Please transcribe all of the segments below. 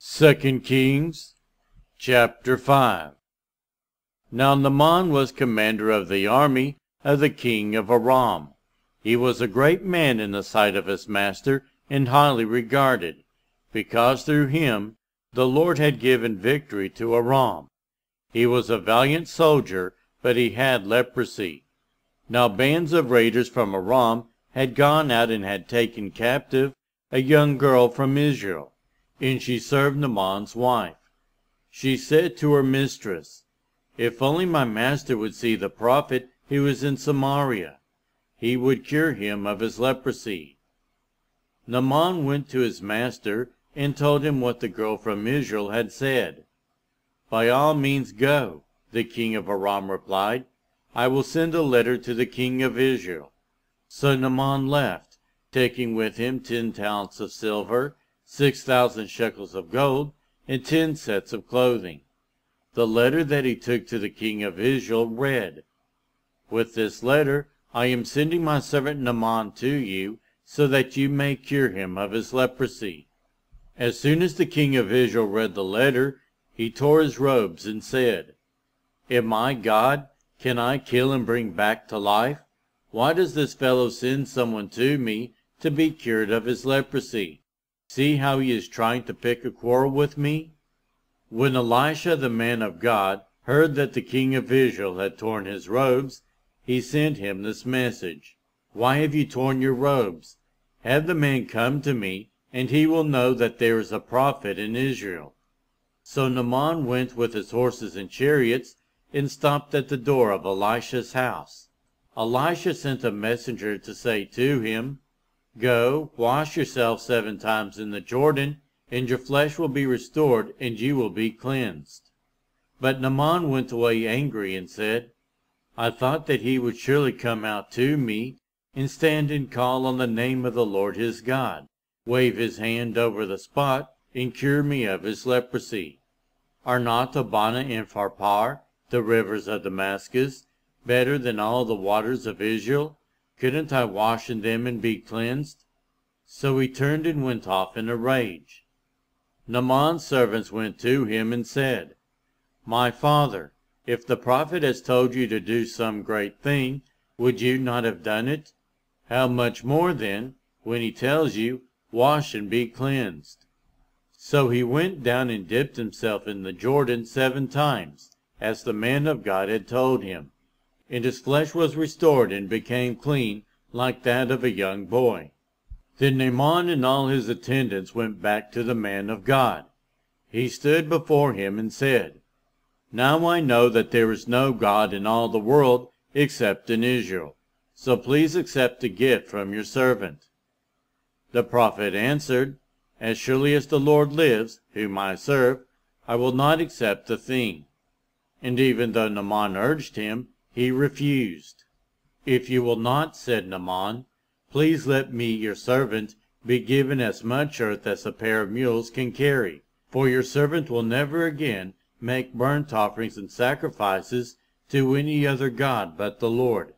2 Kings chapter 5. Now Naaman was commander of the army of the king of Aram. He was a great man in the sight of his master, and highly regarded, because through him the Lord had given victory to Aram. He was a valiant soldier, but he had leprosy. Now bands of raiders from Aram had gone out and had taken captive a young girl from Israel, and she served Naaman's wife. She said to her mistress, "If only my master would see the prophet who is in Samaria, he would cure him of his leprosy." Naaman went to his master and told him what the girl from Israel had said. "By all means go," the king of Aram replied. "I will send a letter to the king of Israel." So Naaman left, taking with him 10 talents of silver, 6,000 shekels of gold, and 10 sets of clothing. The letter that he took to the king of Israel read, "With this letter I am sending my servant Naaman to you, so that you may cure him of his leprosy." As soon as the king of Israel read the letter, he tore his robes and said, "Am I God? Can I kill and bring back to life? Why does this fellow send someone to me to be cured of his leprosy? See how he is trying to pick a quarrel with me." When Elisha the man of God heard that the king of Israel had torn his robes, he sent him this message, "Why have you torn your robes? Have the man come to me, and he will know that there is a prophet in Israel." So Naaman went with his horses and chariots, and stopped at the door of Elisha's house. Elisha sent a messenger to say to him, "Go, wash yourself 7 times in the Jordan, and your flesh will be restored, and you will be cleansed." But Naaman went away angry and said, "I thought that he would surely come out to me, and stand and call on the name of the Lord his God, wave his hand over the spot, and cure me of his leprosy. Are not Abana and Pharpar, the rivers of Damascus, better than all the waters of Israel? Couldn't I wash in them and be cleansed?" So he turned and went off in a rage. Naaman's servants went to him and said, "My father, if the prophet has told you to do some great thing, would you not have done it? How much more then, when he tells you, 'Wash and be cleansed'?" So he went down and dipped himself in the Jordan 7 times, as the man of God had told him, and his flesh was restored and became clean like that of a young boy. Then Naaman and all his attendants went back to the man of God. He stood before him and said, "Now I know that there is no God in all the world except in Israel, so please accept a gift from your servant." The prophet answered, "As surely as the Lord lives, whom I serve, I will not accept the thing." And even though Naaman urged him, he refused. "If you will not," said Naaman, "please let me, your servant, be given as much earth as a pair of mules can carry, for your servant will never again make burnt offerings and sacrifices to any other god but the Lord.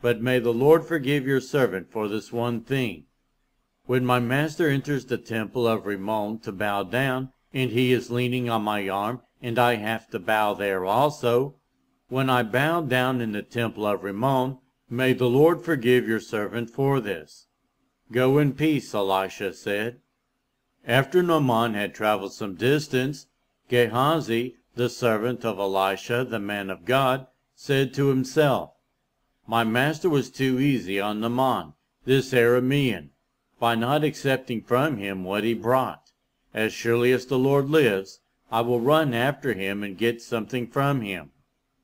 But may the Lord forgive your servant for this one thing. When my master enters the temple of Rimmon to bow down, and he is leaning on my arm, and I have to bow there also, when I bow down in the temple of Rimmon, may the Lord forgive your servant for this." "Go in peace," Elisha said. After Naaman had traveled some distance, Gehazi, the servant of Elisha the man of God, said to himself, "My master was too easy on Naaman, this Aramean, by not accepting from him what he brought. As surely as the Lord lives, I will run after him and get something from him."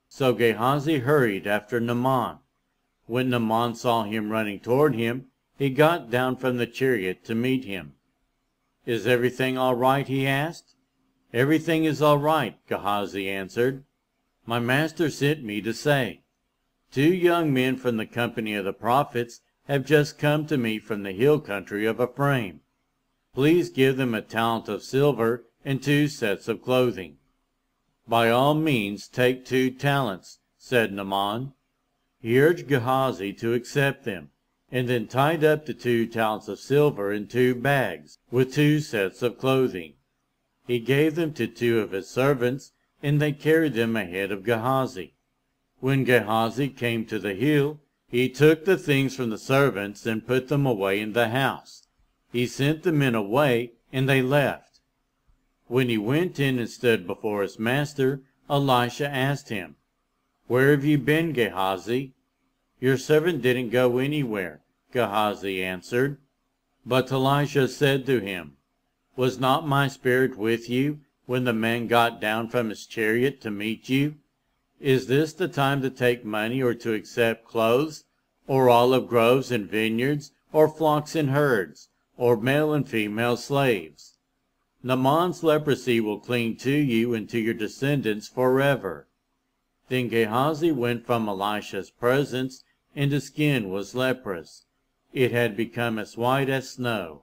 So Gehazi hurried after Naaman. When Naaman saw him running toward him, he got down from the chariot to meet him. "Is everything all right?" he asked. "Everything is all right," Gehazi answered. "My master sent me to say, 2 young men from the company of the prophets have just come to me from the hill country of Ephraim. Please give them a talent of silver and 2 sets of clothing." "By all means take 2 talents," said Naaman. He urged Gehazi to accept them, and then tied up the 2 talents of silver in 2 bags, with 2 sets of clothing. he gave them to 2 of his servants, and they carried them ahead of Gehazi. When Gehazi came to the hill, he took the things from the servants and put them away in the house. He sent the men away, and they left. When he went in and stood before his master, Elisha asked him, "Where have you been, Gehazi?" "Your servant didn't go anywhere," Gehazi answered. But Elisha said to him, "Was not my spirit with you when the man got down from his chariot to meet you? Is this the time to take money or to accept clothes, or olive groves and vineyards, or flocks and herds, or male and female slaves? Naaman's leprosy will cling to you and to your descendants forever." Then Gehazi went from Elisha's presence, and his skin was leprous. It had become as white as snow.